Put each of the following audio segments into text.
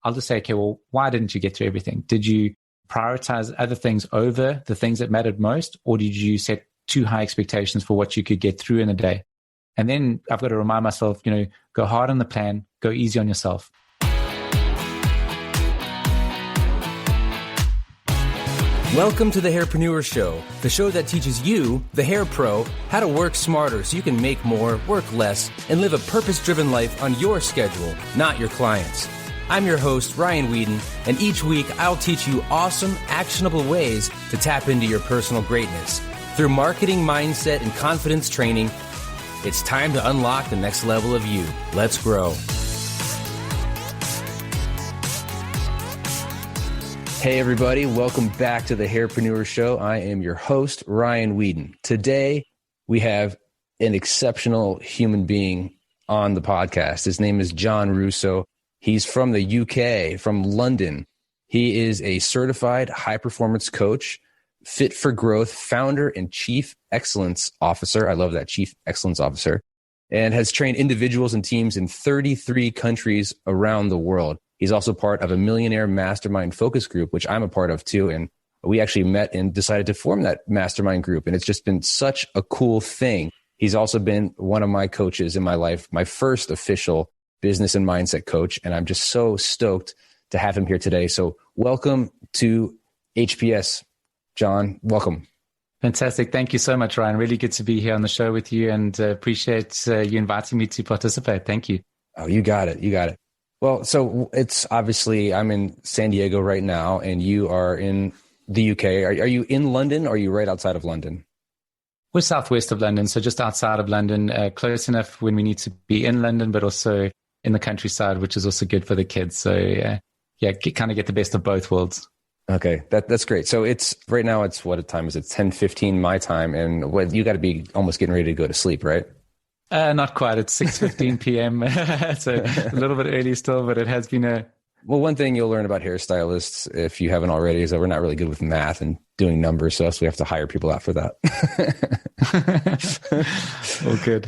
I'll just say, okay, well, why didn't you get to everything? Did you prioritize other things over the things that mattered most? Or did you set too high expectations for what you could get through in a day? And then I've got to remind myself, go hard on the plan, go easy on yourself. Welcome to the Hairpreneur Show, the show that teaches you, the hair pro, how to work smarter so you can make more, work less, and live a purpose-driven life on your schedule, not your clients'. I'm your host, Ryan Whedon, and each week I'll teach you awesome, actionable ways to tap into your personal greatness. Through marketing, mindset, and confidence training, it's time to unlock the next level of you. Let's grow. Hey everybody, welcome back to the Hairpreneur Show. I am your host, Ryan Whedon. Today, we have an exceptional human being on the podcast. His name is John Roussot. He's from the UK, from London. He is a certified high-performance coach, Fit for Growth, founder and chief excellence officer. I love that, chief excellence officer, and has trained individuals and teams in 33 countries around the world. He's also part of a millionaire mastermind focus group, which I'm a part of too. And we actually met and decided to form that mastermind group. And it's just been such a cool thing. He's also been one of my coaches in my life, my first official business and mindset coach. And I'm just so stoked to have him here today. So welcome to HPS, John. Welcome. Fantastic. Thank you so much, Ryan. Really good to be here on the show with you, and appreciate you inviting me to participate. Thank you. Oh, you got it. You got it. Well, so it's obviously I'm in San Diego right now and you are in the UK. Are you in London or are you right outside of London? We're southwest of London, so just outside of London, close enough when we need to be in London, but also in the countryside, which is also good for the kids. So kind of get the best of both worlds. Okay, that's great. So it's right now, it's what time is it? 10:15 my time. And you got to be almost getting ready to go to sleep, right? Not quite. It's 6:15 p.m. So a little bit early still, but it has been Well, one thing you'll learn about hairstylists, if you haven't already, is that we're not really good with math and doing numbers, so we have to hire people out for that. Oh, good.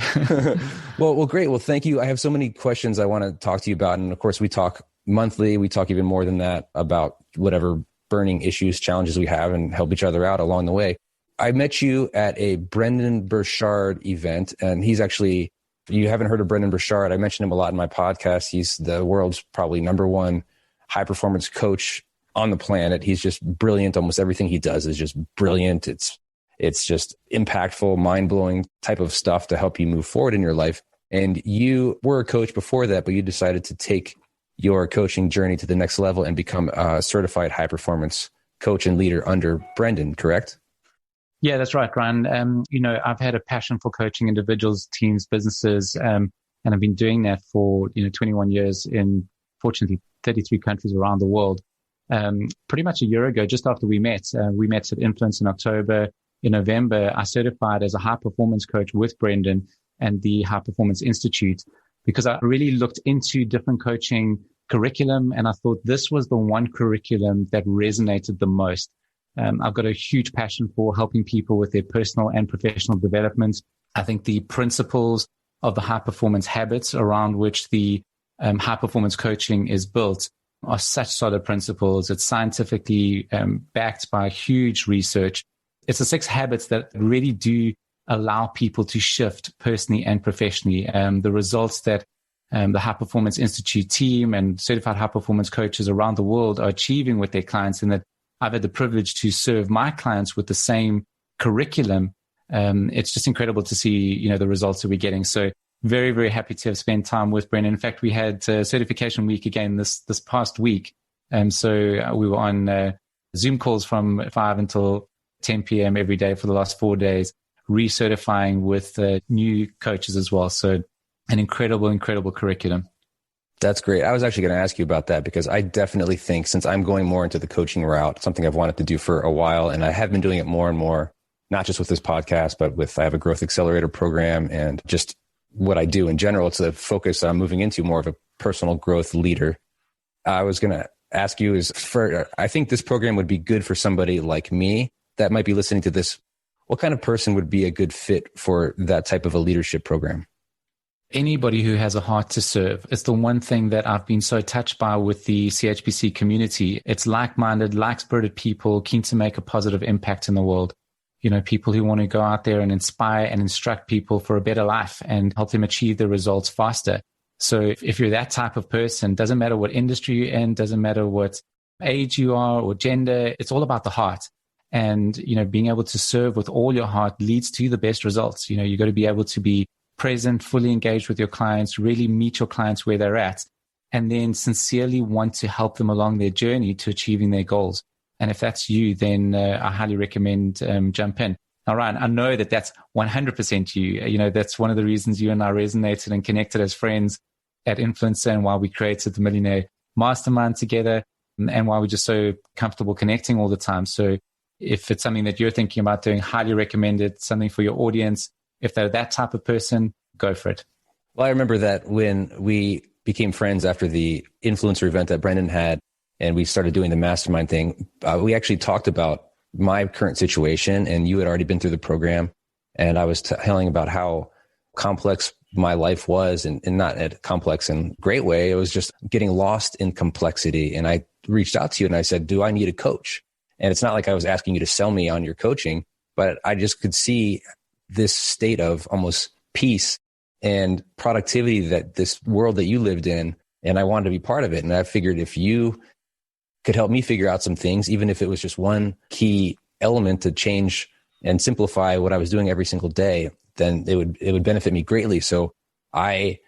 Well, great. Well, thank you. I have so many questions I want to talk to you about. And of course, we talk monthly. We talk even more than that about whatever burning issues, challenges we have, and help each other out along the way. I met you at a Brendon Burchard event, and he's actually, you haven't heard of Brendon Burchard. I mentioned him a lot in my podcast. He's the world's probably #1 high performance coach on the planet. He's just brilliant. Almost everything he does is just brilliant. It's just impactful, mind-blowing type of stuff to help you move forward in your life. And you were a coach before that, but you decided to take your coaching journey to the next level and become a certified high performance coach and leader under Brendon, correct? Yeah, that's right, Ryan. I've had a passion for coaching individuals, teams, businesses, and I've been doing that for 21 years in, fortunately, 33 countries around the world. Pretty much a year ago, just after we met at Influence in October. In November, I certified as a high performance coach with Brendon and the High Performance Institute, because I really looked into different coaching curriculum, and I thought this was the one curriculum that resonated the most. I've got a huge passion for helping people with their personal and professional development. I think the principles of the high performance habits around which the high performance coaching is built are such solid principles. It's scientifically backed by huge research. It's the 6 habits that really do allow people to shift personally and professionally. The results that the High Performance Institute team and certified high performance coaches around the world are achieving with their clients, and that I've had the privilege to serve my clients with the same curriculum. It's just incredible to see, the results that we're getting. So very, very happy to have spent time with Brendon. In fact, we had certification week again this past week. So we were on Zoom calls from 5 until 10 p.m. every day for the last 4 days, recertifying with new coaches as well. So an incredible, incredible curriculum. That's great. I was actually going to ask you about that, because I definitely think, since I'm going more into the coaching route, something I've wanted to do for a while, and I have been doing it more and more, not just with this podcast, but I have a growth accelerator program, and just what I do in general. It's a focus I'm moving into, more of a personal growth leader. I was going to ask you I think this program would be good for somebody like me that might be listening to this. What kind of person would be a good fit for that type of a leadership program? anybody who has a heart to serve. It's the one thing that I've been so touched by with the CHBC community. It's like-minded, like-spirited people keen to make a positive impact in the world. People who want to go out there and inspire and instruct people for a better life and help them achieve their results faster. So if you're that type of person, doesn't matter what industry you're in, doesn't matter what age you are or gender, it's all about the heart. And, being able to serve with all your heart leads to the best results. You got to be able to be present, fully engaged with your clients, really meet your clients where they're at, and then sincerely want to help them along their journey to achieving their goals. And if that's you, then I highly recommend jump in. Now, Ryan, I know that that's 100% you. That's one of the reasons you and I resonated and connected as friends at Influencer, and why we created the Millionaire Mastermind together, and why we're just so comfortable connecting all the time. So if it's something that you're thinking about doing, highly recommend it, something for your audience. If they're that type of person, go for it. Well, I remember that when we became friends after the influencer event that Brendan had, and we started doing the mastermind thing, we actually talked about my current situation, and you had already been through the program. And I was telling about how complex my life was, and not a complex and great way. It was just getting lost in complexity. And I reached out to you and I said, do I need a coach? And it's not like I was asking you to sell me on your coaching, but I just could see this state of almost peace and productivity that this world that you lived in, and I wanted to be part of it. And I figured if you could help me figure out some things, even if it was just one key element to change and simplify what I was doing every single day, then it would benefit me greatly. So I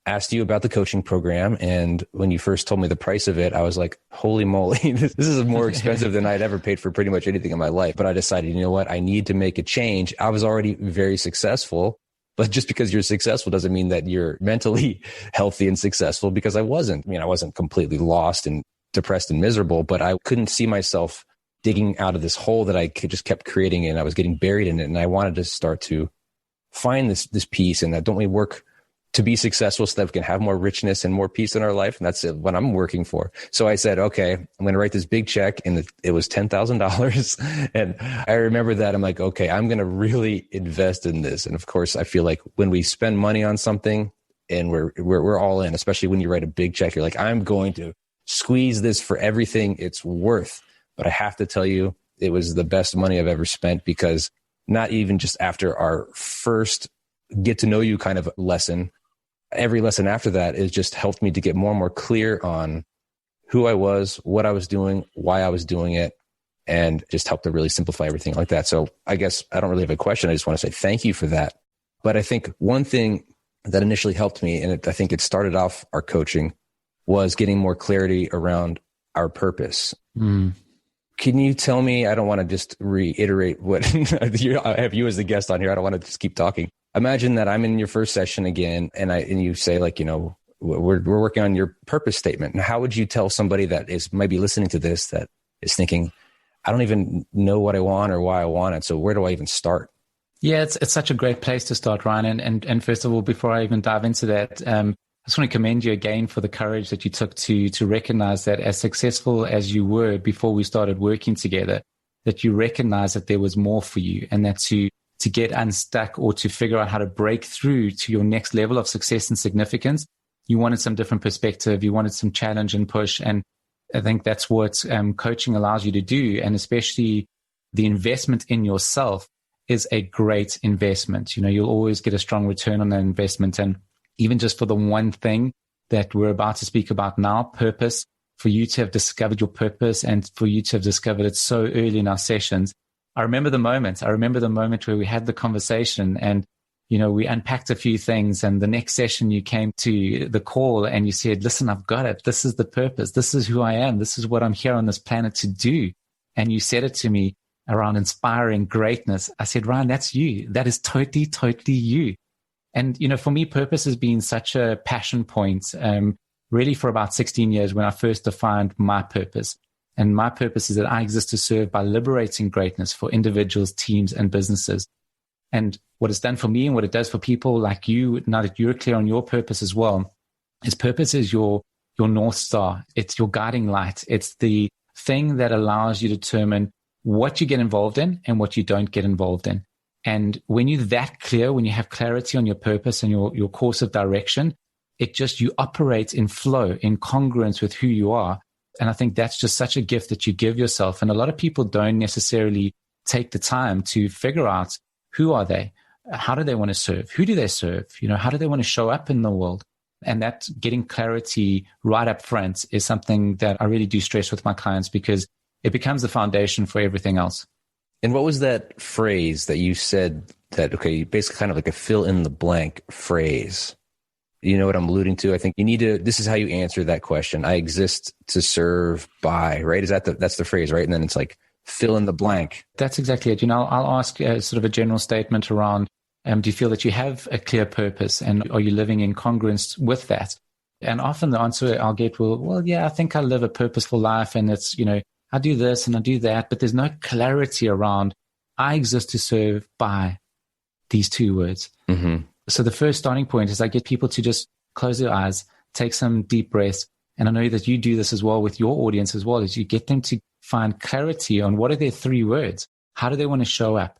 asked you about the coaching program. And when you first told me the price of it, I was like, holy moly, this is more expensive than I'd ever paid for pretty much anything in my life. But I decided, you know what? I need to make a change. I was already very successful, but just because you're successful doesn't mean that you're mentally healthy and successful, because I wasn't. I wasn't completely lost and depressed and miserable, but I couldn't see myself digging out of this hole that I just kept creating, and I was getting buried in it. And I wanted to start to find this peace, and that don't we work to be successful so that we can have more richness and more peace in our life? And that's what I'm working for. So I said, okay, I'm going to write this big check, and it was $10,000. And I remember that. I'm like, okay, I'm going to really invest in this. And of course, I feel like when we spend money on something and we're all in, especially when you write a big check, you're like, I'm going to squeeze this for everything it's worth. But I have to tell you, it was the best money I've ever spent, because not even just after our first get to know you kind of lesson, every lesson after that has just helped me to get more and more clear on who I was, what I was doing, why I was doing it, and just helped to really simplify everything like that. So I guess I don't really have a question. I just want to say thank you for that. But I think one thing that initially helped me, and I think it started off our coaching, was getting more clarity around our purpose. Can you tell me, I don't want to just reiterate what I have you as the guest on here. I don't want to just keep talking. Imagine that I'm in your first session again, and you say, like, we're working on your purpose statement. And how would you tell somebody that is maybe listening to this, that is thinking, I don't even know what I want or why I want it, so where do I even start? Yeah, it's such a great place to start, Ryan. And first of all, before I even dive into that, I just want to commend you again for the courage that you took to recognize that as successful as you were before we started working together, that you recognize that there was more for you, and that to get unstuck or to figure out how to break through to your next level of success and significance, you wanted some different perspective, you wanted some challenge and push. And I think that's what coaching allows you to do. And especially the investment in yourself is a great investment. You'll always get a strong return on that investment. And even just for the one thing that we're about to speak about now, purpose, for you to have discovered your purpose and for you to have discovered it so early in our sessions. I remember the moment where we had the conversation, and, we unpacked a few things, and the next session you came to the call and you said, listen, I've got it. This is the purpose. This is who I am. This is what I'm here on this planet to do. And you said it to me around inspiring greatness. I said, Ryan, that's you. That is totally, totally you. And, for me, purpose has been such a passion point, really for about 16 years when I first defined my purpose. And my purpose is that I exist to serve by liberating greatness for individuals, teams, and businesses. And what it's done for me and what it does for people like you, now that you're clear on your purpose as well, is purpose is your North Star. It's your guiding light. It's the thing that allows you to determine what you get involved in and what you don't get involved in. And when you're that clear, when you have clarity on your purpose and your course of direction, you operate in flow, in congruence with who you are. And I think that's just such a gift that you give yourself. And a lot of people don't necessarily take the time to figure out, who are they? How do they want to serve? Who do they serve? How do they want to show up in the world? And that getting clarity right up front is something that I really do stress with my clients, because it becomes the foundation for everything else. And what was that phrase that you said that, okay, basically kind of like a fill in the blank phrase? You know what I'm alluding to? I think this is how you answer that question. I exist to serve by, right? That's the phrase, right? And then it's like, fill in the blank. That's exactly it. I'll ask sort of a general statement around, do you feel that you have a clear purpose, and are you living in congruence with that? And often the answer I'll get well, yeah, I think I live a purposeful life, and it's, I do this and I do that, but there's no clarity around, I exist to serve by these two words. Mm-hmm. So the first starting point is I get people to just close their eyes, take some deep breaths. And I know that you do this as well with your audience as well, is you get them to find clarity on what are their three words. How do they want to show up?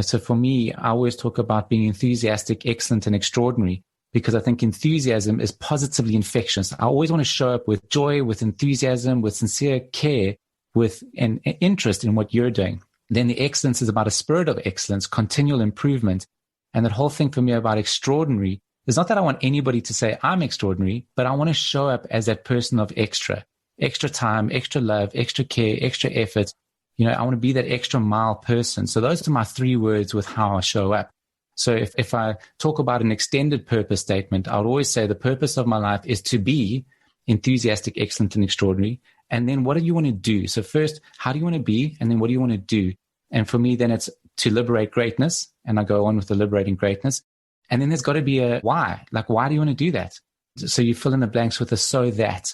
So for me, I always talk about being enthusiastic, excellent, and extraordinary, because I think enthusiasm is positively infectious. I always want to show up with joy, with enthusiasm, with sincere care, with an interest in what you're doing. Then the excellence is about a spirit of excellence, continual improvement. And that whole thing for me about extraordinary is not that I want anybody to say I'm extraordinary, but I want to show up as that person of extra time, extra love, extra care, extra effort. I want to be that extra mile person. So those are my three words with how I show up. So if I talk about an extended purpose statement, I would always say the purpose of my life is to be enthusiastic, excellent, and extraordinary. And then what do you want to do? So first, how do you want to be? And then what do you want to do? And for me, then it's to liberate greatness. And I go on with the liberating greatness. And then there's got to be a why. Like, why do you want to do that? So you fill in the blanks with a so that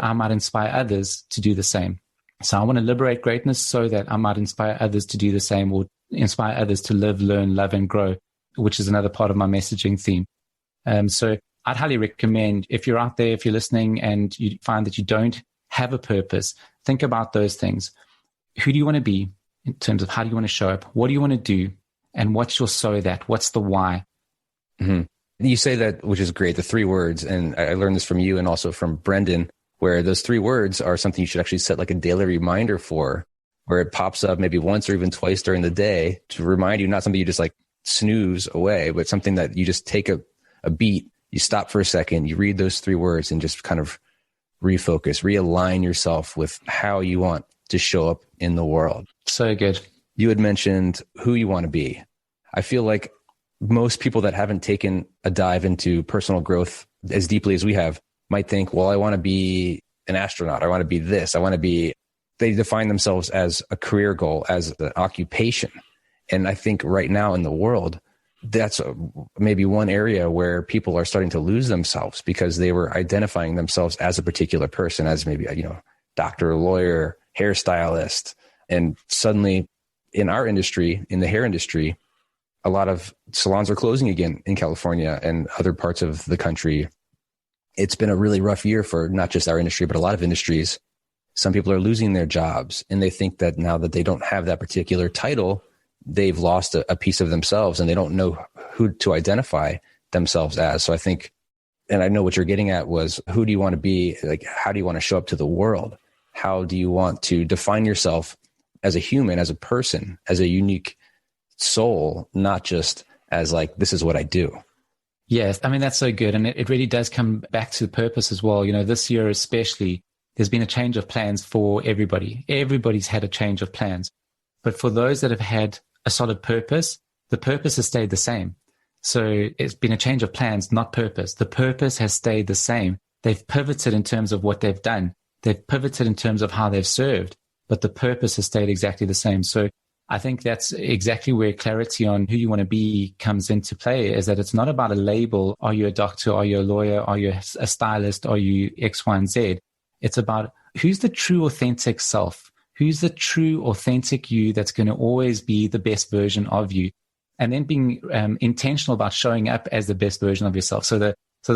I might inspire others to do the same. So I want to liberate greatness so that I might inspire others to do the same, or inspire others to live, learn, love, and grow, which is another part of my messaging theme. So I'd highly recommend, if you're out there, if you're listening and you find that you don't have a purpose, think about those things. Who do you want to be in terms of how do you want to show up? What do you want to do? And what's your so that? What's the why? Mm-hmm. You say that, which is great, the three words. And I learned this from you and also from Brendan, where those three words are something you should actually set like a daily reminder for, where it pops up maybe once or even twice during the day to remind you, not something you just like snooze away, but something that you just take a beat, you stop for a second, you read those three words and just kind of refocus, realign yourself with how you want to show up in the world. So good. You had mentioned who you want to be. I feel like most people that haven't taken a dive into personal growth as deeply as we have might think, well, I want to be an astronaut. I want to be this. They define themselves as a career goal, as an occupation. And I think right now in the world, that's maybe one area where people are starting to lose themselves because they were identifying themselves as a particular person, as maybe, doctor, lawyer, hairstylist. And suddenly in our industry, in the hair industry, a lot of salons are closing again in California and other parts of the country. It's been a really rough year for not just our industry, but a lot of industries. Some people are losing their jobs, and they think that now that they don't have that particular title, they've lost a piece of themselves and they don't know who to identify themselves as. So I think, and I know what you're getting at was, who do you want to be? Like, how do you want to show up to the world? How do you want to define yourself as a human, as a person, as a unique soul, not just as like, this is what I do? Yes. I mean, that's so good. And it really does come back to purpose as well. This year, especially, there's been a change of plans for everybody. Everybody's had a change of plans. But for those that have had a solid purpose, the purpose has stayed the same. So it's been a change of plans, not purpose. The purpose has stayed the same. They've pivoted in terms of what they've done. They've pivoted in terms of how they've served, but the purpose has stayed exactly the same. So I think that's exactly where clarity on who you want to be comes into play, is that it's not about a label. Are you a doctor? Are you a lawyer? Are you a stylist? Are you X, Y, and Z? It's about who's the true, authentic self. Who's the true, authentic you that's going to always be the best version of you? And then being intentional about showing up as the best version of yourself. So the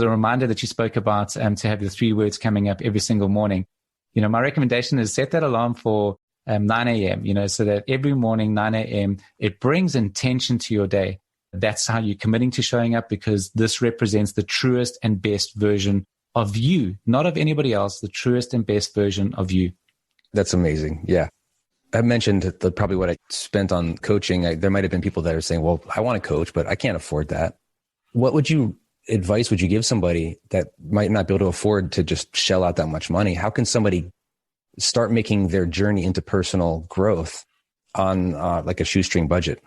reminder that you spoke about, to have the three words coming up every single morning. My recommendation is set that alarm for 9 a.m., so that every morning, 9 a.m., it brings intention to your day. That's how you're committing to showing up, because this represents the truest and best version of you, not of anybody else, the truest and best version of you. That's amazing. Yeah. I mentioned probably what I spent on coaching. There might have been people that are saying, well, I want to coach, but I can't afford that. What advice would you give somebody that might not be able to afford to just shell out that much money? How can somebody start making their journey into personal growth on like a shoestring budget?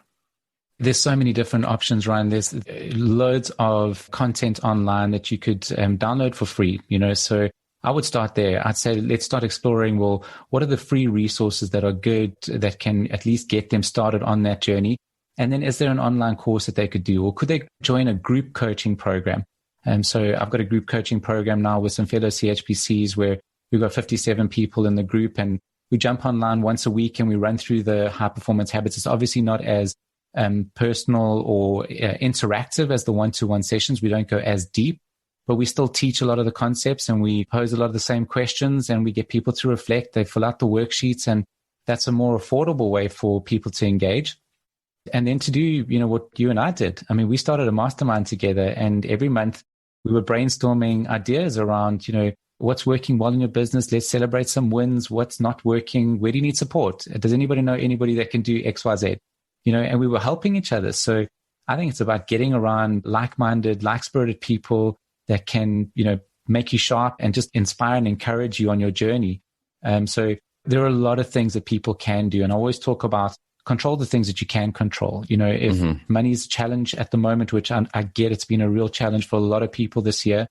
There's so many different options, Ryan. There's loads of content online that you could download for free, so I would start there. I'd say, let's start exploring, well, what are the free resources that are good, that can at least get them started on that journey? And then is there an online course that they could do, or could they join a group coaching program? So I've got a group coaching program now with some fellow CHPCs where we've got 57 people in the group, and we jump online once a week and we run through the high performance habits. It's obviously not as personal or interactive as the one-to-one sessions. We don't go as deep, but we still teach a lot of the concepts and we pose a lot of the same questions, and we get people to reflect. They fill out the worksheets, and that's a more affordable way for people to engage. And then to do, what you and I did. I mean, we started a mastermind together, and every month we were brainstorming ideas around, what's working well in your business. Let's celebrate some wins. What's not working? Where do you need support? Does anybody know anybody that can do X, Y, Z? And we were helping each other. So I think it's about getting around like-minded, like-spirited people that can, make you sharp and just inspire and encourage you on your journey. So there are a lot of things that people can do. And I always talk about control the things that you can control. If money's a challenge at the moment, which I get, it's been a real challenge for a lot of people this year.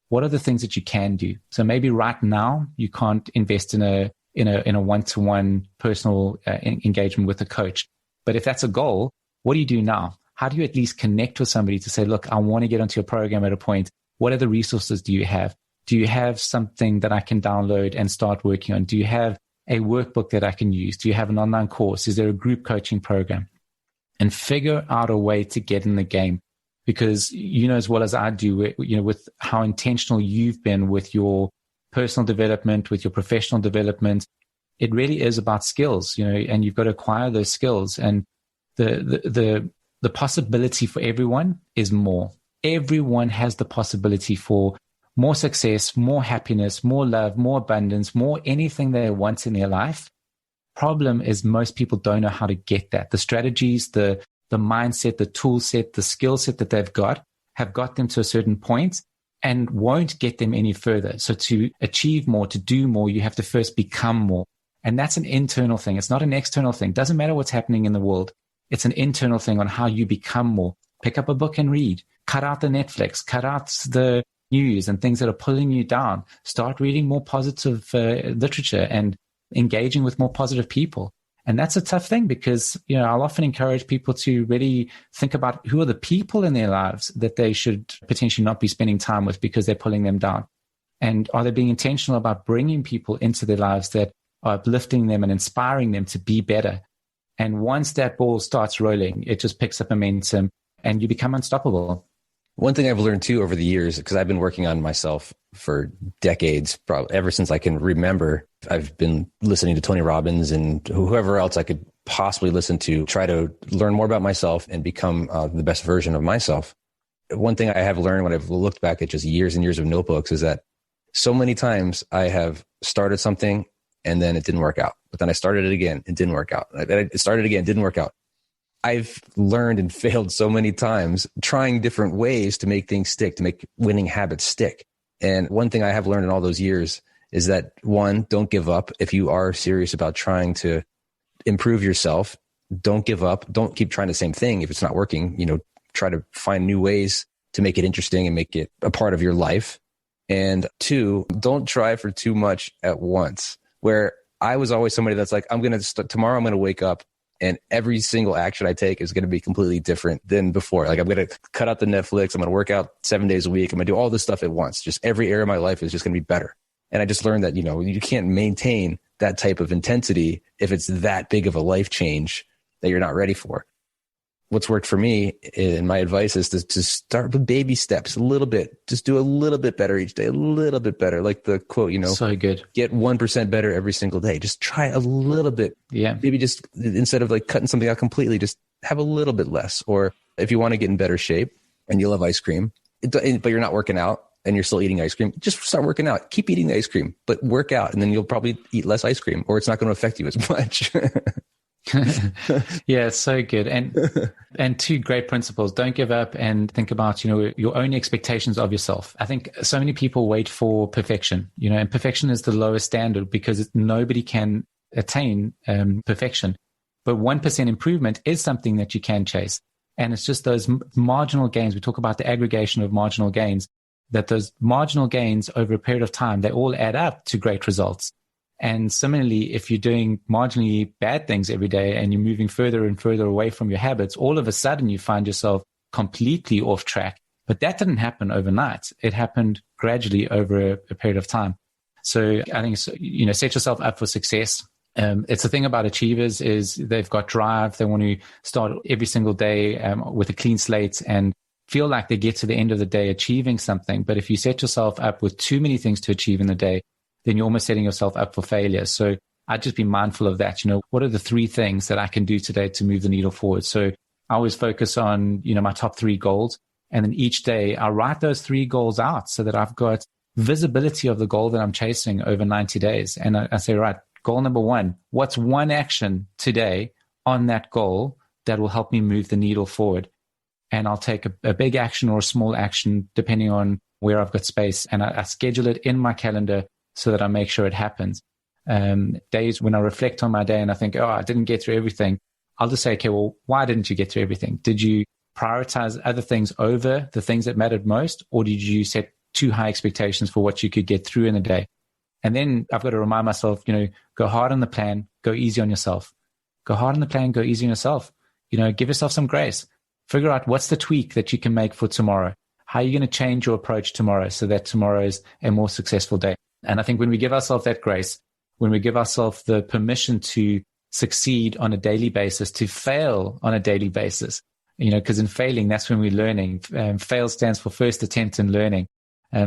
What are the things that you can do? So maybe right now you can't invest in a one-to-one personal engagement with a coach. But if that's a goal, what do you do now? How do you at least connect with somebody to say, look, I want to get onto your program at a point. What other resources do you have? Do you have something that I can download and start working on? Do you have a workbook that I can use? Do you have an online course? Is there a group coaching program? And figure out a way to get in the game, because as well as I do, with how intentional you've been with your personal development, with your professional development, it really is about skills, and you've got to acquire those skills. And the possibility for everyone is more. Everyone has the possibility for more success, more happiness, more love, more abundance, more anything they want in their life. Problem is most people don't know how to get that. The strategies, the mindset, the tool set, the skill set that they've got have got them to a certain point and won't get them any further. So to achieve more, to do more, you have to first become more. And that's an internal thing. It's not an external thing. Doesn't matter what's happening in the world. It's an internal thing on how you become more. Pick up a book and read. Cut out the Netflix. Cut out the news and things that are pulling you down. Start reading more positive literature and engaging with more positive people. And that's a tough thing because, I'll often encourage people to really think about who are the people in their lives that they should potentially not be spending time with because they're pulling them down. And are they being intentional about bringing people into their lives that are uplifting them and inspiring them to be better? And once that ball starts rolling, it just picks up momentum and you become unstoppable. One thing I've learned too over the years, because I've been working on myself for decades, probably ever since I can remember, I've been listening to Tony Robbins and whoever else I could possibly listen to, try to learn more about myself and become the best version of myself. One thing I have learned when I've looked back at just years and years of notebooks is that so many times I have started something and then it didn't work out. But then I started it again, it didn't work out. I started again, it didn't work out. I've learned and failed so many times trying different ways to make things stick, to make winning habits stick. And one thing I have learned in all those years is that, one, don't give up. If you are serious about trying to improve yourself, don't give up. Don't keep trying the same thing. If it's not working, try to find new ways to make it interesting and make it a part of your life. And two, don't try for too much at once. Where I was always somebody that's like, tomorrow I'm going to wake up and every single action I take is going to be completely different than before. Like I'm going to cut out the Netflix. I'm going to work out 7 days a week. I'm going to do all this stuff at once. Just every area of my life is just going to be better. And I just learned that, you can't maintain that type of intensity if it's that big of a life change that you're not ready for. what's worked for me, and my advice is to start with baby steps, a little bit, just do a little bit better each day, a little bit better. Like the quote, so good. Get 1% better every single day. Just try a little bit. Yeah. Maybe just instead of like cutting something out completely, just have a little bit less. Or if you want to get in better shape and you love ice cream, but you're not working out and you're still eating ice cream, just start working out. Keep eating the ice cream, but work out, and then you'll probably eat less ice cream, or it's not going to affect you as much. Yeah, so good. And two great principles. Don't give up, and think about, your own expectations of yourself. I think so many people wait for perfection, and perfection is the lowest standard because nobody can attain perfection. But 1% improvement is something that you can chase. And it's just those marginal gains. We talk about the aggregation of marginal gains, that those marginal gains over a period of time, they all add up to great results. And similarly, if you're doing marginally bad things every day and you're moving further and further away from your habits, all of a sudden you find yourself completely off track. But that didn't happen overnight. It happened gradually over a period of time. So I think, set yourself up for success. It's the thing about achievers is they've got drive. They want to start every single day with a clean slate and feel like they get to the end of the day achieving something. But if you set yourself up with too many things to achieve in the day, then you're almost setting yourself up for failure. So I'd just be mindful of that. What are the 3 things that I can do today to move the needle forward? So I always focus on, my top 3 goals. And then each day I write those 3 goals out so that I've got visibility of the goal that I'm chasing over 90 days. And I say, right, goal number 1, what's one action today on that goal that will help me move the needle forward? And I'll take a big action or a small action depending on where I've got space. And I schedule it in my calendar so that I make sure it happens. Days when I reflect on my day and I think, I didn't get through everything, I'll just say, okay, well, why didn't you get through everything? Did you prioritize other things over the things that mattered most? Or did you set too high expectations for what you could get through in a day? And then I've got to remind myself, go hard on the plan, go easy on yourself. Go hard on the plan, go easy on yourself. Give yourself some grace. Figure out what's the tweak that you can make for tomorrow. How are you going to change your approach tomorrow so that tomorrow is a more successful day? And I think when we give ourselves that grace, when we give ourselves the permission to succeed on a daily basis, to fail on a daily basis, because in failing, that's when we're learning. Fail stands for first attempt in learning.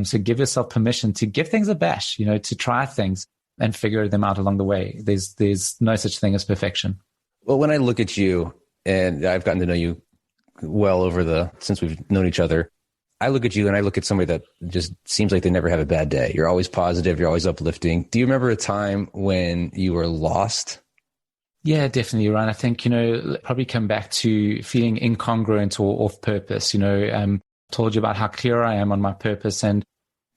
So give yourself permission to give things a bash, to try things and figure them out along the way. There's no such thing as perfection. Well, when I look at you, and I've gotten to know you well since we've known each other, I look at you and I look at somebody that just seems like they never have a bad day. You're always positive. You're always uplifting. Do you remember a time when you were lost? Yeah, definitely, Ryan. I think, probably come back to feeling incongruent or off purpose. Told you about how clear I am on my purpose. And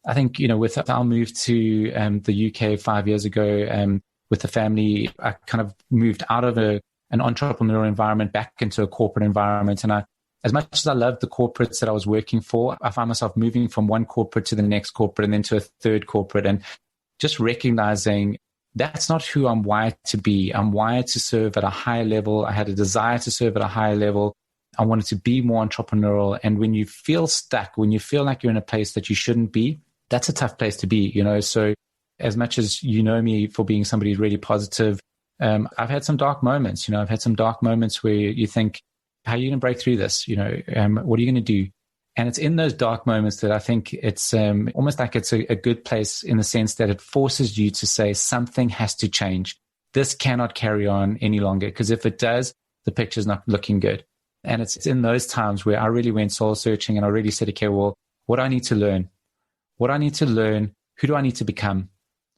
I think, with our move to the UK 5 years ago, with the family, I kind of moved out of an entrepreneurial environment back into a corporate environment. And as much as I loved the corporates that I was working for, I found myself moving from one corporate to the next corporate and then to a third corporate, and just recognizing that's not who I'm wired to be. I'm wired to serve at a higher level. I had a desire to serve at a higher level. I wanted to be more entrepreneurial. And when you feel stuck, when you feel like you're in a place that you shouldn't be, that's a tough place to be, So as much as you know me for being somebody who's really positive, I've had some dark moments. I've had some dark moments where you think, how are you going to break through this? What are you going to do? And it's in those dark moments that I think it's almost like it's a good place in the sense that it forces you to say something has to change. This cannot carry on any longer, because if it does, the picture's not looking good. And it's in those times where I really went soul searching and I really said, okay, well, what do I need to learn? What do I need to learn? Who do I need to become?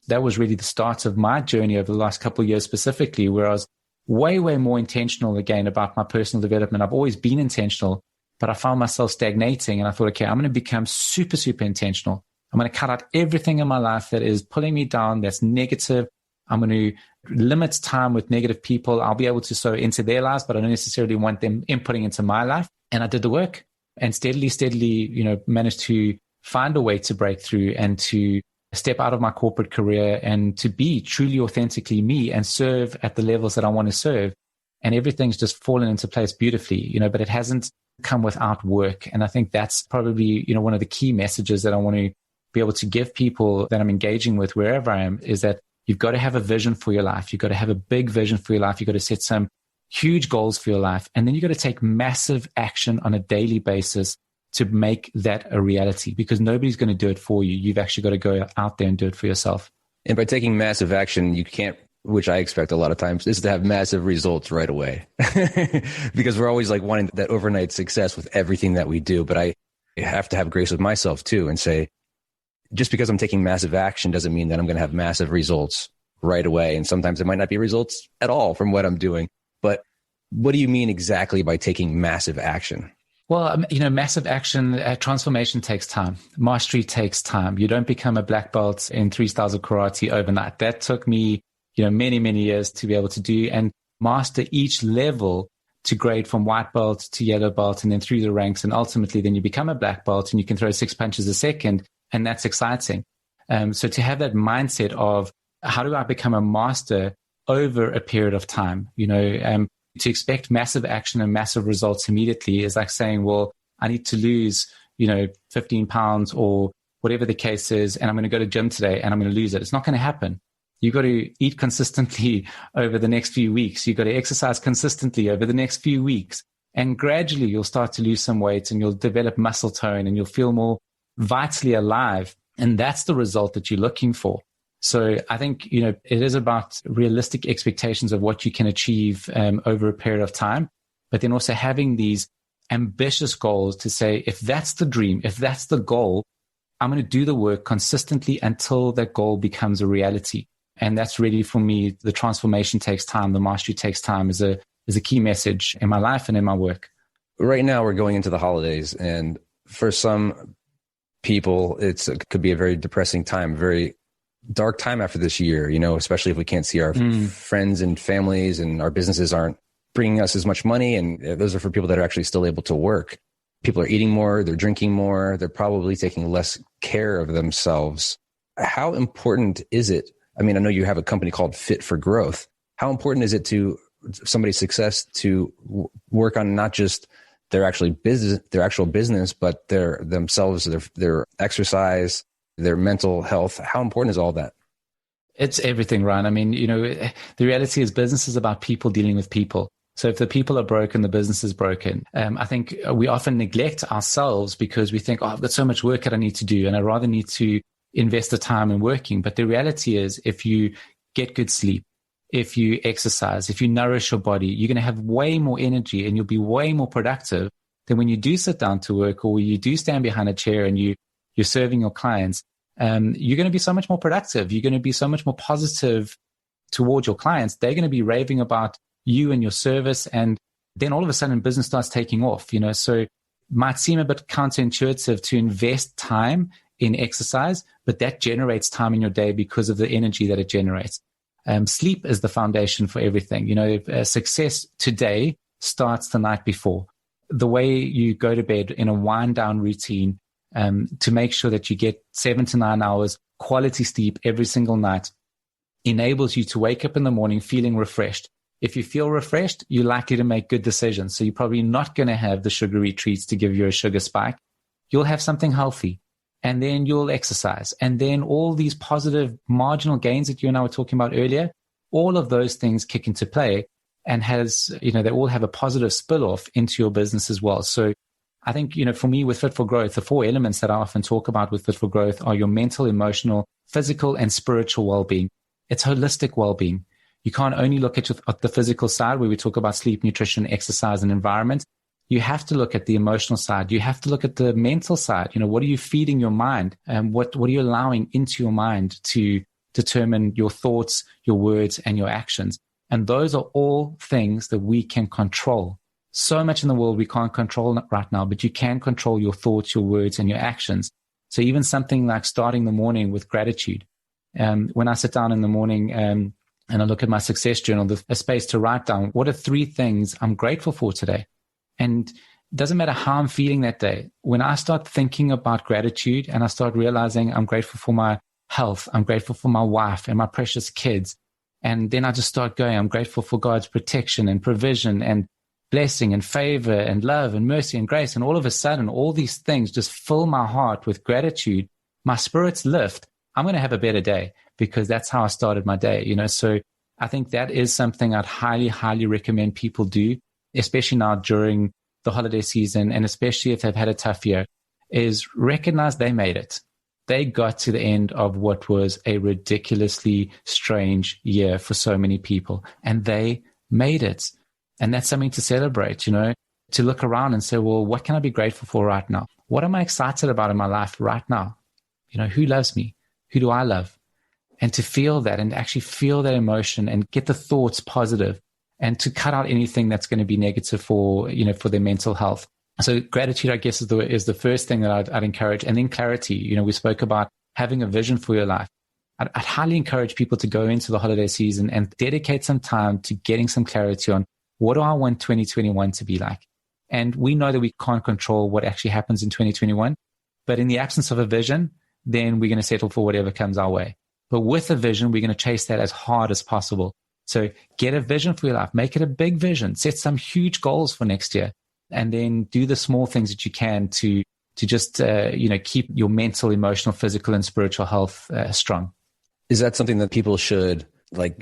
That was really the start of my journey over the last couple of years specifically, where I was way, way more intentional again about my personal development. I've always been intentional, but I found myself stagnating. And I thought, okay, I'm going to become super, super intentional. I'm going to cut out everything in my life that is pulling me down, that's negative. I'm going to limit time with negative people. I'll be able to sow into their lives, but I don't necessarily want them inputting into my life. And I did the work and steadily, managed to find a way to break through and to step out of my corporate career and to be truly authentically me and serve at the levels that I want to serve. And everything's just fallen into place beautifully, but it hasn't come without work. And I think that's probably, one of the key messages that I want to be able to give people that I'm engaging with wherever I am, is that you've got to have a vision for your life. You've got to have a big vision for your life. You've got to set some huge goals for your life. And then you got to take massive action on a daily basis to make that a reality, because nobody's going to do it for you. You've actually got to go out there and do it for yourself. And by taking massive action, you can't, which I expect a lot of times, is to have massive results right away. Because we're always like wanting that overnight success with everything that we do. But I have to have grace with myself too and say, just because I'm taking massive action doesn't mean that I'm going to have massive results right away. And sometimes it might not be results at all from what I'm doing. But what do you mean exactly by taking massive action? Well, massive action, transformation takes time. Mastery takes time. You don't become a black belt in 3 styles of karate overnight. That took me, many, many years to be able to do and master each level to grade from white belt to yellow belt and then through the ranks. And ultimately, then you become a black belt and you can throw 6 punches a second. And that's exciting. So to have that mindset of how do I become a master over a period of time, to expect massive action and massive results immediately is like saying, well, I need to lose, 15 pounds or whatever the case is, and I'm going to go to gym today and I'm going to lose it. It's not going to happen. You've got to eat consistently over the next few weeks. You've got to exercise consistently over the next few weeks. And gradually you'll start to lose some weight and you'll develop muscle tone and you'll feel more vitally alive. And that's the result that you're looking for. So I think, it is about realistic expectations of what you can achieve over a period of time, but then also having these ambitious goals to say, if that's the dream, if that's the goal, I'm going to do the work consistently until that goal becomes a reality. And that's really, for me, the transformation takes time. The mastery takes time is a key message in my life and in my work. Right now, we're going into the holidays. And for some people, it could be a very depressing time, very dark time after this year, especially if we can't see our friends and families and our businesses aren't bringing us as much money. And those are for people that are actually still able to work. People are eating more, they're drinking more, they're probably taking less care of themselves. How important is it? I mean, I know you have a company called Fit for Growth. How important is it to somebody's success to work on not just their actual business, but their themselves, their exercise, their mental health? How important is all that? It's everything, Ryan. I mean, the reality is business is about people dealing with people. So if the people are broken, the business is broken. I think we often neglect ourselves because we think, I've got so much work that I need to do and I rather need to invest the time in working. But the reality is if you get good sleep, if you exercise, if you nourish your body, you're going to have way more energy and you'll be way more productive than when you do sit down to work or you do stand behind a chair and you're serving your clients. You're going to be so much more productive. You're going to be so much more positive towards your clients. They're going to be raving about you and your service. And then all of a sudden business starts taking off, so it might seem a bit counterintuitive to invest time in exercise, but that generates time in your day because of the energy that it generates. Sleep is the foundation for everything. Success today starts the night before. The way you go to bed in a wind down routine, to make sure that you get 7 to 9 hours quality sleep every single night enables you to wake up in the morning feeling refreshed. If you feel refreshed, you're likely to make good decisions. So you're probably not going to have the sugary treats to give you a sugar spike. You'll have something healthy and then you'll exercise. And then all these positive marginal gains that you and I were talking about earlier, all of those things kick into play and they all have a positive spill off into your business as well. So I think, for me with Fit for Growth, the 4 elements that I often talk about with Fit for Growth are your mental, emotional, physical, and spiritual well-being. It's holistic well-being. You can't only look at the physical side where we talk about sleep, nutrition, exercise, and environment. You have to look at the emotional side. You have to look at the mental side. What are you feeding your mind? And what are you allowing into your mind to determine your thoughts, your words, and your actions? And those are all things that we can control. So much in the world we can't control right now, but you can control your thoughts, your words, and your actions. So even something like starting the morning with gratitude. When I sit down in the morning and I look at my success journal, a space to write down, what are 3 things I'm grateful for today? And it doesn't matter how I'm feeling that day. When I start thinking about gratitude and I start realizing I'm grateful for my health, I'm grateful for my wife and my precious kids. And then I just start going, I'm grateful for God's protection and provision and blessing and favor and love and mercy and grace. And all of a sudden, all these things just fill my heart with gratitude. My spirits lift. I'm going to have a better day because that's how I started my day. So I think that is something I'd highly, highly recommend people do, especially now during the holiday season, and especially if they've had a tough year, is recognize they made it. They got to the end of what was a ridiculously strange year for so many people, and they made it. And that's something to celebrate, to look around and say, well, what can I be grateful for right now? What am I excited about in my life right now? Who loves me? Who do I love? And to feel that and actually feel that emotion and get the thoughts positive and to cut out anything that's going to be negative for their mental health. So gratitude, I guess, is the first thing that I'd encourage. And then clarity. We spoke about having a vision for your life. I'd highly encourage people to go into the holiday season and dedicate some time to getting some clarity on what do I want 2021 to be like? And we know that we can't control what actually happens in 2021, but in the absence of a vision, then we're going to settle for whatever comes our way. But with a vision, we're going to chase that as hard as possible. So get a vision for your life, make it a big vision, set some huge goals for next year, and then do the small things that you can to just, keep your mental, emotional, physical, and spiritual health strong. Is that something that people should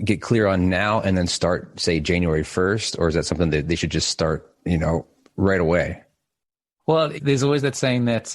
get clear on now and then start, say, January 1st? Or is that something that they should just start, right away? Well, there's always that saying that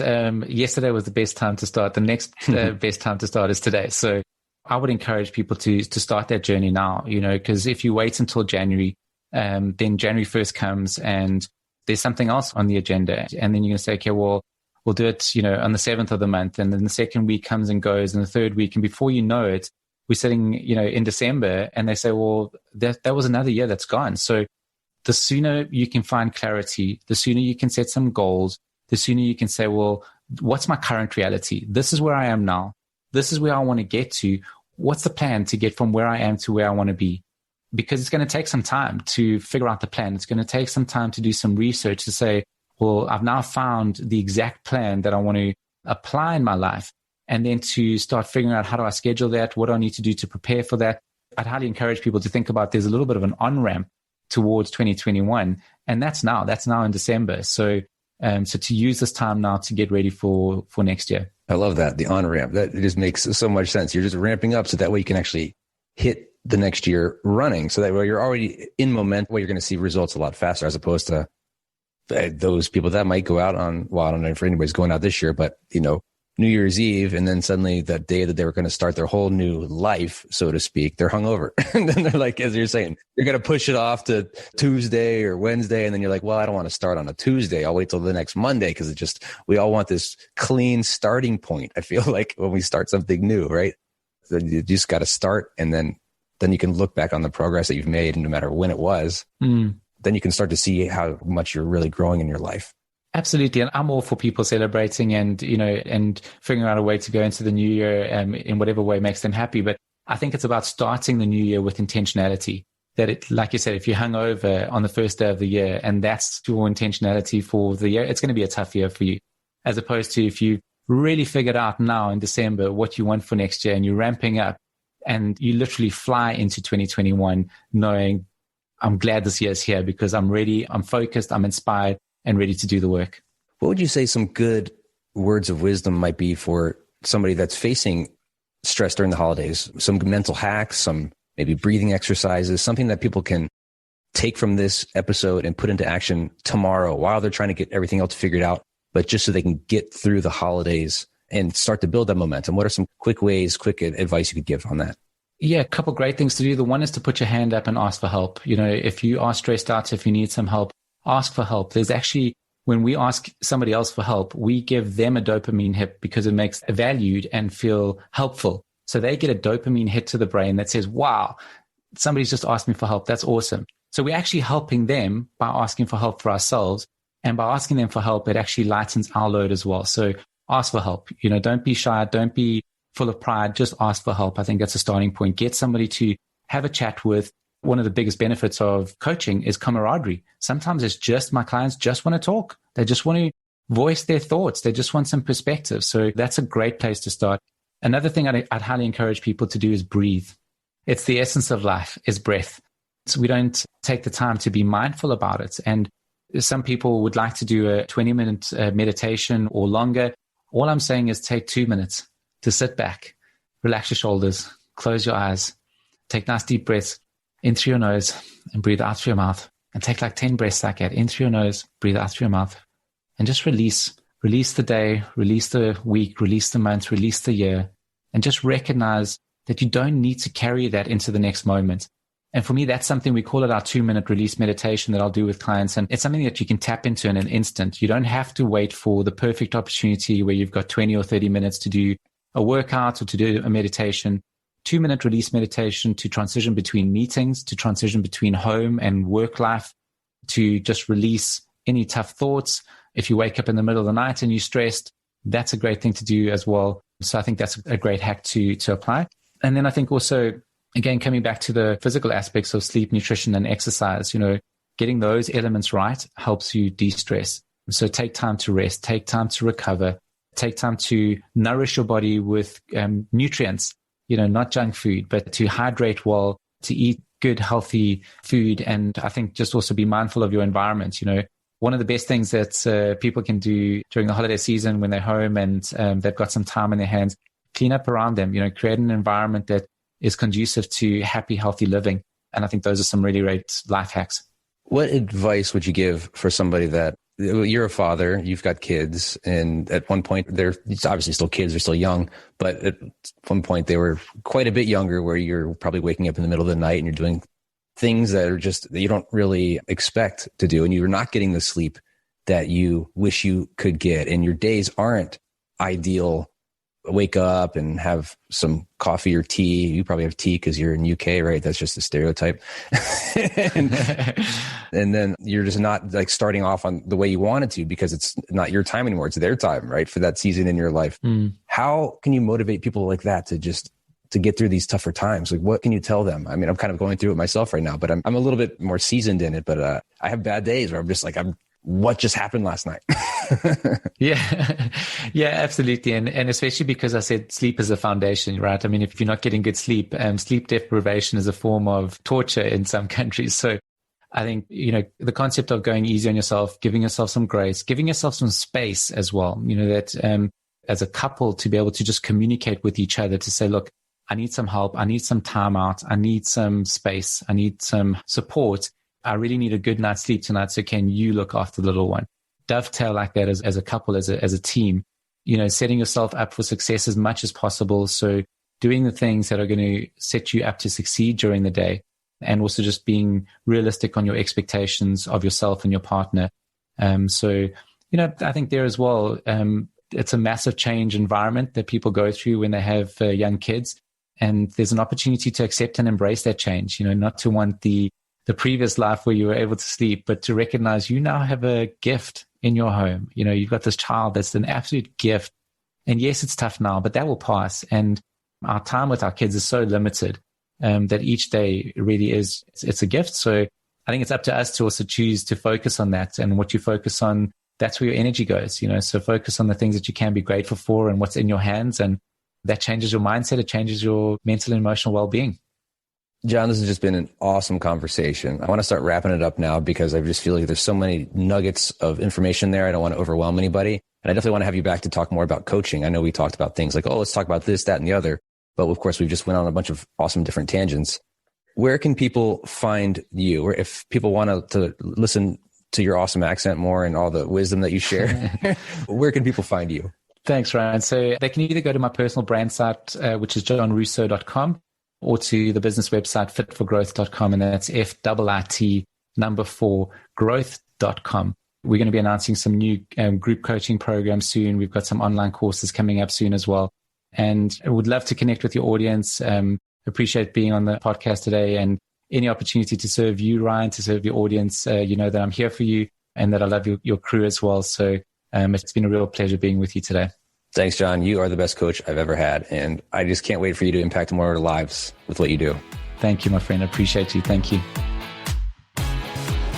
yesterday was the best time to start. The next best time to start is today. So I would encourage people to start that journey now, because if you wait until January, then January 1st comes and there's something else on the agenda. And then you're going to say, okay, well, we'll do it, on the 7th of the month. And then the second week comes and goes, and the third week. And before you know it, we're sitting, in December, and they say, well, that was another year that's gone. So the sooner you can find clarity, the sooner you can set some goals, the sooner you can say, well, what's my current reality? This is where I am now. This is where I want to get to. What's the plan to get from where I am to where I want to be? Because it's going to take some time to figure out the plan. It's going to take some time to do some research to say, well, I've now found the exact plan that I want to apply in my life. And then to start figuring out, how do I schedule that? What do I need to do to prepare for that? I'd highly encourage people to think about, there's a little bit of an on-ramp towards 2021. And that's now in December. So to use this time now to get ready for next year. I love that. The on-ramp, that just makes so much sense. You're just ramping up so that way you can actually hit the next year running. So that way you're already in momentum, where you're going to see results a lot faster, as opposed to those people that might go out on, well, I don't know if anybody's going out this year, but New Year's Eve, and then suddenly that day that they were going to start their whole new life, so to speak, they're hungover. And then they're like, as you're saying, you're going to push it off to Tuesday or Wednesday. And then you're like, well, I don't want to start on a Tuesday. I'll wait till the next Monday, because we all want this clean starting point. I feel like when we start something new, right? So you just got to start, and then you can look back on the progress that you've made, and no matter when it was, then you can start to see how much you're really growing in your life. Absolutely. And I'm all for people celebrating and figuring out a way to go into the new year in whatever way makes them happy. But I think it's about starting the new year with intentionality. That like you said, if you're hungover on the first day of the year and that's your intentionality for the year, it's going to be a tough year for you. As opposed to if you really figured out now in December what you want for next year, and you're ramping up and you literally fly into 2021 knowing, I'm glad this year's here because I'm ready, I'm focused, I'm inspired, and ready to do the work. What would you say some good words of wisdom might be for somebody that's facing stress during the holidays? Some mental hacks, some maybe breathing exercises, something that people can take from this episode and put into action tomorrow while they're trying to get everything else figured out, but just so they can get through the holidays and start to build that momentum. What are some quick advice you could give on that? Yeah, a couple great things to do. The one is to put your hand up and ask for help. If you are stressed out, if you need some help, ask for help. There's actually, when we ask somebody else for help, we give them a dopamine hit because it makes valued and feel helpful. So they get a dopamine hit to the brain that says, wow, somebody's just asked me for help. That's awesome. So we're actually helping them by asking for help for ourselves. And by asking them for help, it actually lightens our load as well. So ask for help. Don't be shy. Don't be full of pride. Just ask for help. I think that's a starting point. Get somebody to have a chat with. One of the biggest benefits of coaching is camaraderie. Sometimes it's just my clients just want to talk. They just want to voice their thoughts. They just want some perspective. So that's a great place to start. Another thing I'd highly encourage people to do is breathe. It's the essence of life, is breath. So we don't take the time to be mindful about it. And some people would like to do a 20-minute meditation or longer. All I'm saying is take 2 minutes to sit back, relax your shoulders, close your eyes, take nice deep breaths, in through your nose and breathe out through your mouth, and take like 10 breaths like that. In through your nose, breathe out through your mouth, and just release the day, release the week, release the month, release the year, and just recognize that you don't need to carry that into the next moment. And for me, that's something we call it our 2-minute release meditation that I'll do with clients. And it's something that you can tap into in an instant. You don't have to wait for the perfect opportunity where you've got 20 or 30 minutes to do a workout or to do a meditation. 2-minute release meditation to transition between meetings, to transition between home and work life, to just release any tough thoughts. If you wake up in the middle of the night and you're stressed, that's a great thing to do as well. So I think that's a great hack to apply. And then I think also, again, coming back to the physical aspects of sleep, nutrition, and exercise, getting those elements right helps you de-stress. So take time to rest, take time to recover, take time to nourish your body with nutrients, not junk food, but to hydrate well, to eat good, healthy food. And I think just also be mindful of your environment. One of the best things that people can do during the holiday season when they're home and they've got some time in their hands, clean up around them, create an environment that is conducive to happy, healthy living. And I think those are some really great life hacks. What advice would you give for somebody that you're a father, you've got kids, and at one point they're obviously still kids, they're still young, but at one point they were quite a bit younger where you're probably waking up in the middle of the night and you're doing things that are just that you don't really expect to do, and you're not getting the sleep that you wish you could get, and your days aren't ideal. Wake up and have some coffee or tea. You probably have tea because you're in UK, right? That's just a stereotype. and then you're just not like starting off on the way you wanted to because it's not your time anymore. It's their time, right? For that season in your life. How can you motivate people like that to get through these tougher times? Like, what can you tell them? I mean, I'm kind of going through it myself right now, but I'm a little bit more seasoned in it, but I have bad days where I'm just like, what just happened last night? Yeah, absolutely. And especially because I said sleep is a foundation, right? I mean, if you're not getting good sleep, sleep deprivation is a form of torture in some countries. So I think, the concept of going easy on yourself, giving yourself some grace, giving yourself some space as well, that as a couple to be able to just communicate with each other to say, look, I need some help. I need some time out. I need some space. I need some support. I really need a good night's sleep tonight. So can you look after the little one? Dovetail like that as a couple, as a team, setting yourself up for success as much as possible. So doing the things that are going to set you up to succeed during the day, and also just being realistic on your expectations of yourself and your partner. So, I think there as well, it's a massive change environment that people go through when they have young kids. And there's an opportunity to accept and embrace that change, not to want the previous life where you were able to sleep, but to recognize you now have a gift in your home. You've got this child that's an absolute gift. And yes, it's tough now, but that will pass. And our time with our kids is so limited that each day really it's a gift. So I think it's up to us to also choose to focus on that. And what you focus on, that's where your energy goes. So focus on the things that you can be grateful for and what's in your hands. And that changes your mindset. It changes your mental and emotional well-being. John, this has just been an awesome conversation. I want to start wrapping it up now because I just feel like there's so many nuggets of information there. I don't want to overwhelm anybody. And I definitely want to have you back to talk more about coaching. I know we talked about things like, let's talk about this, that, and the other. But of course, we've just went on a bunch of awesome different tangents. Where can people find you? Or if people want to listen to your awesome accent more and all the wisdom that you share, where can people find you? Thanks, Ryan. So they can either go to my personal brand site, which is johnroussot.com, or to the business website, fitforgrowth.com. And that's FIT4 growth.com. We're going to be announcing some new group coaching programs soon. We've got some online courses coming up soon as well. And I would love to connect with your audience. Appreciate being on the podcast today, and any opportunity to serve you, Ryan, to serve your audience. That I'm here for you and that I love your crew as well. So it's been a real pleasure being with you today. Thanks, John. You are the best coach I've ever had. And I just can't wait for you to impact more lives with what you do. Thank you, my friend. I appreciate you. Thank you.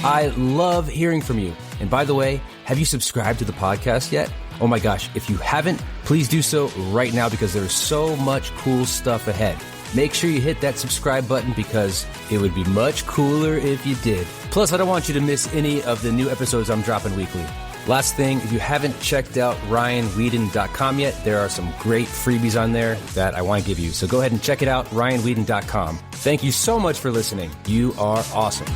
I love hearing from you. And by the way, have you subscribed to the podcast yet? Oh my gosh, if you haven't, please do so right now because there's so much cool stuff ahead. Make sure you hit that subscribe button because it would be much cooler if you did. Plus, I don't want you to miss any of the new episodes I'm dropping weekly. Last thing, if you haven't checked out ryanweeden.com yet, there are some great freebies on there that I want to give you. So go ahead and check it out, ryanweeden.com. Thank you so much for listening. You are awesome.